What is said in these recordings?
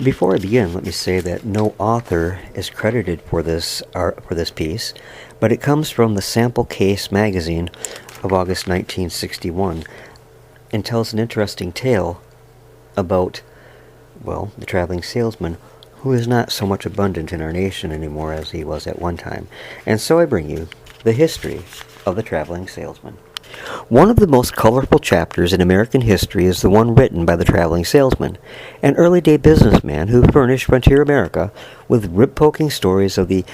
Before I begin, let me say that no author is credited for this piece, but it comes from the Sample Case magazine of August 1961 and tells an interesting tale about, well, the traveling salesman who is not so much abundant in our nation anymore as he was at one time. And so I bring you the history of the traveling salesman. One of the most colorful chapters in American history is the one written by the traveling salesman, an early-day businessman who furnished frontier America with rib-poking stories of the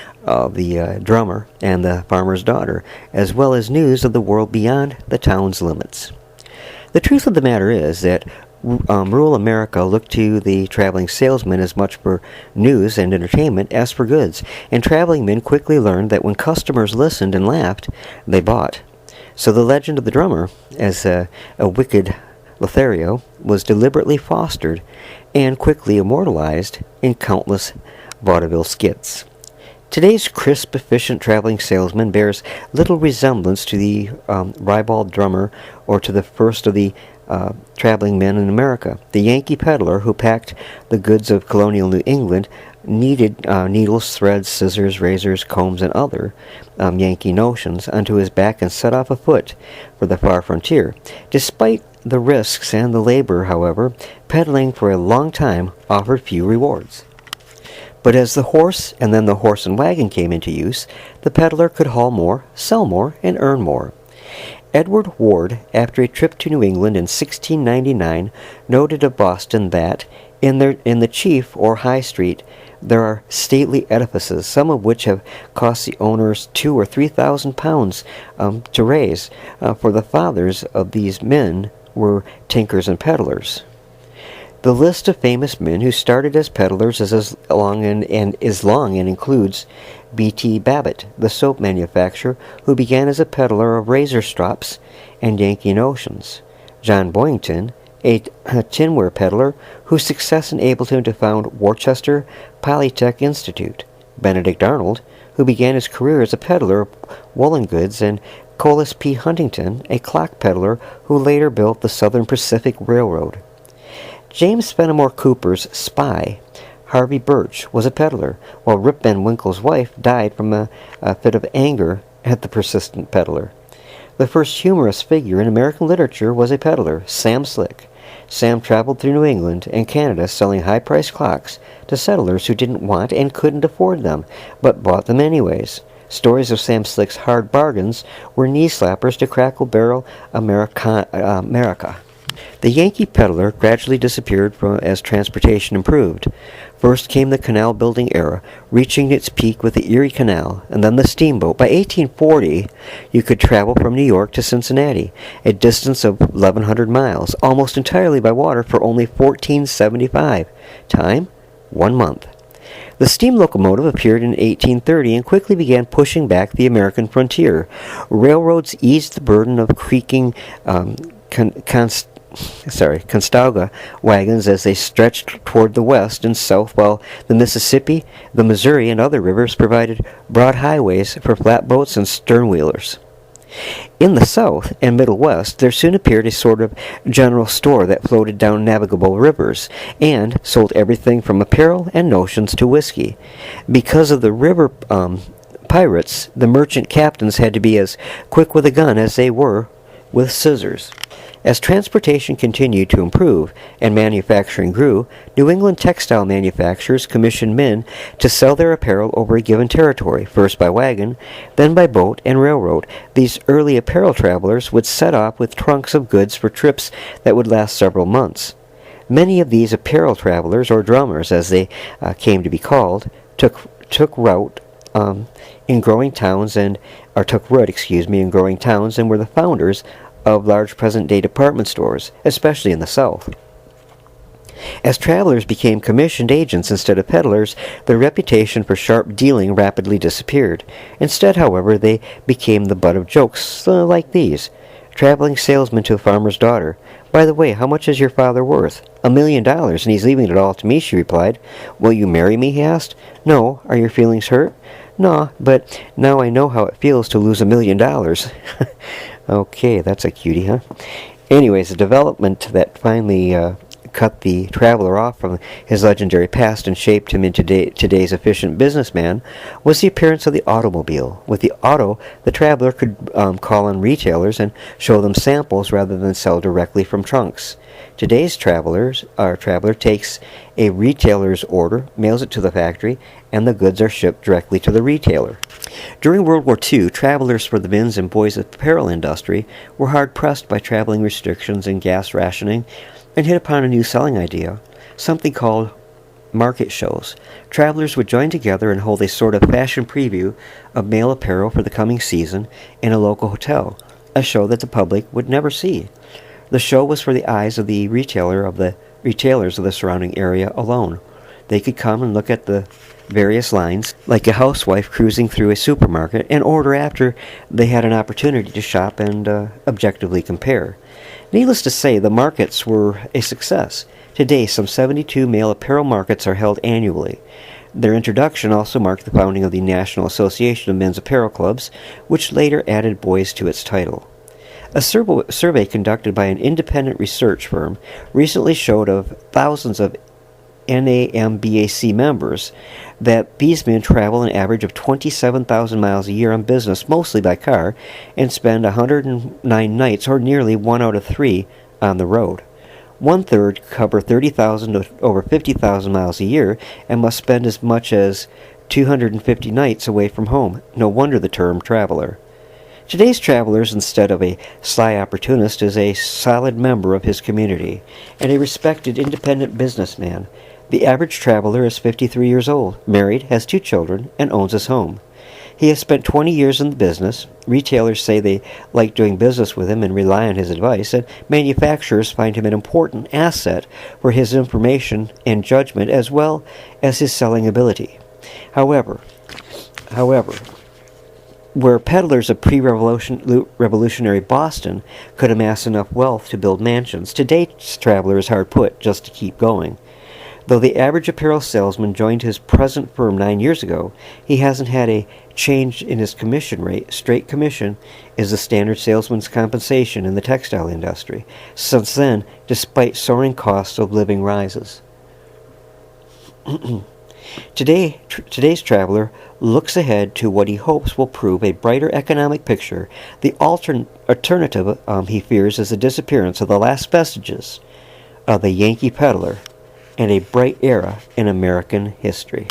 drummer and the farmer's daughter, as well as news of the world beyond the town's limits. The truth of the matter is that rural America looked to the traveling salesman as much for news and entertainment as for goods, and traveling men quickly learned that when customers listened and laughed, they bought. So the legend of the drummer, as a wicked Lothario, was deliberately fostered and quickly immortalized in countless vaudeville skits. Today's crisp, efficient traveling salesman bears little resemblance to the ribald drummer or to the first of the traveling men in America. The Yankee Pedlar, who packed the goods of colonial New England, needed needles, threads, scissors, razors, combs, and other Yankee notions onto his back and set off afoot for the far frontier. Despite the risks and the labor, however, peddling for a long time offered few rewards. But as the horse and then the horse and wagon came into use, the peddler could haul more, sell more, and earn more. Edward Ward, after a trip to New England in 1699, noted of Boston that in the Chief or High Street there are stately edifices, some of which have cost the owners £2,000 or £3,000 to raise, for the fathers of these men were tinkers and peddlers. The list of famous men who started as peddlers is long and includes B.T. Babbitt, the soap manufacturer, who began as a peddler of razor strops and Yankee notions. John Boynton, a tinware peddler whose success enabled him to found Worcester Polytech Institute. Benedict Arnold, who began his career as a peddler of woolen goods, and Collis P. Huntington, a clock peddler who later built the Southern Pacific Railroad. James Fenimore Cooper's spy, Harvey Birch, was a peddler, while Rip Van Winkle's wife died from a fit of anger at the persistent peddler. The first humorous figure in American literature was a peddler, Sam Slick. Sam traveled through New England and Canada selling high-priced clocks to settlers who didn't want and couldn't afford them, but bought them anyways. Stories of Sam Slick's hard bargains were knee-slappers to Crackle Barrel America. The Yankee Pedlar gradually disappeared as transportation improved. First came the canal-building era, reaching its peak with the Erie Canal, and then the steamboat. By 1840, you could travel from New York to Cincinnati, a distance of 1,100 miles, almost entirely by water for only $14.75. Time? 1 month. The steam locomotive appeared in 1830 and quickly began pushing back the American frontier. Railroads eased the burden of creaking Conestoga wagons as they stretched toward the west and south, while the Mississippi, the Missouri, and other rivers provided broad highways for flatboats and stern-wheelers. In the South and Middle West, there soon appeared a sort of general store that floated down navigable rivers and sold everything from apparel and notions to whiskey. Because of the river pirates, the merchant captains had to be as quick with a gun as they were with scissors. As transportation continued to improve and manufacturing grew, New England textile manufacturers commissioned men to sell their apparel over a given territory, first by wagon, then by boat and railroad. These early apparel travelers would set off with trunks of goods for trips that would last several months. Many of these apparel travelers, or drummers as they came to be called, took root in growing towns and were the founders of large present-day department stores, especially in the South. As travelers became commissioned agents instead of peddlers, their reputation for sharp dealing rapidly disappeared. Instead, however, they became the butt of jokes like these. Traveling salesman to a farmer's daughter. By the way, how much is your father worth? $1 million, and he's leaving it all to me, she replied. Will you marry me, he asked. No. Are your feelings hurt? No, but now I know how it feels to lose $1 million. Okay, that's a cutie, huh? Anyways, the development that finally cut the traveler off from his legendary past and shaped him into today's efficient businessman was the appearance of the automobile. With the auto, the traveler could call on retailers and show them samples rather than sell directly from trunks. Today's traveler takes a retailer's order, mails it to the factory, and the goods are shipped directly to the retailer. During World War II, travelers for the men's and boys' apparel industry were hard-pressed by traveling restrictions and gas rationing and hit upon a new selling idea, something called market shows. Travelers would join together and hold a sort of fashion preview of male apparel for the coming season in a local hotel, a show that the public would never see. The show was for the eyes of the retailers of the surrounding area alone. They could come and look at the various lines, like a housewife cruising through a supermarket, and order after they had an opportunity to shop and objectively compare. Needless to say, the markets were a success. Today, some 72 male apparel markets are held annually. Their introduction also marked the founding of the National Association of Men's Apparel Clubs, which later added boys to its title. A survey conducted by an independent research firm recently showed of thousands of NAMBAC members that these men travel an average of 27,000 miles a year on business, mostly by car, and spend 109 nights, or nearly 1 out of 3, on the road. One-third cover 30,000 to over 50,000 miles a year and must spend as much as 250 nights away from home. No wonder the term traveler. Today's traveler, instead of a sly opportunist, is a solid member of his community and a respected independent businessman. The average traveler is 53 years old, married, has 2 children, and owns his home. He has spent 20 years in the business. Retailers say they like doing business with him and rely on his advice, and manufacturers find him an important asset for his information and judgment as well as his selling ability. However, where peddlers of pre-revolutionary Boston could amass enough wealth to build mansions, today's traveler is hard put just to keep going. Though the average apparel salesman joined his present firm 9 years ago, he hasn't had a change in his commission rate. Straight commission is the standard salesman's compensation in the textile industry. Since then, despite soaring costs of living rises. Today's traveler looks ahead to what he hopes will prove a brighter economic picture. The alternative, he fears, is the disappearance of the last vestiges of the Yankee Pedlar and a bright era in American history.